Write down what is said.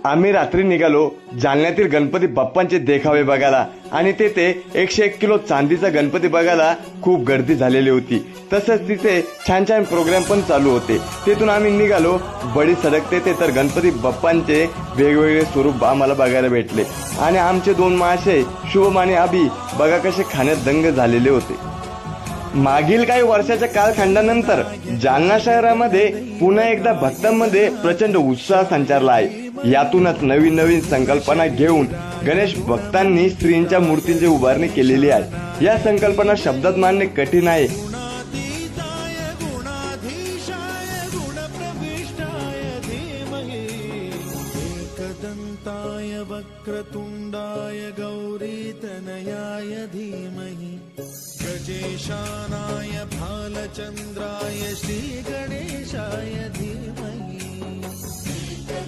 आम्ही रात्री निघालो जालन्यातील गणपती बाप्पांचे देखावे बघायला आणि तेथे 101 किलो चांदीचा गणपती बघायला खूप गर्दी झालेली होती. तसंच तिथे छान छान प्रोग्राम पण चालू होते. तिथून आम्ही निघालो बडी सडक तेथे, तर गणपती बाप्पांचे वेगवेगळे स्वरूप आम्हाला बघायला भेटले आणि आमचे 2 मासे शुभम आणि अभि बघा कसे खाण्यात दंग झालेले होते. मागील काही वर्षाच्या कालखंडानंतर जालना शहरामध्ये पुन्हा एकदा भक्तांमध्ये प्रचंड उत्साह संचारला आहे. यातूनच नवीन नवीन संकल्पना घेऊन गणेश भक्तांनी श्रींच्या मूर्तींची उभारणी केलेली आहे. या संकल्पना शब्दात मांडणे कठीण आहे. वक्रतुंडाय गौरीतनयाय धीमहि गजेशानाय भालचंद्राय श्री गणेशाय धीमहि.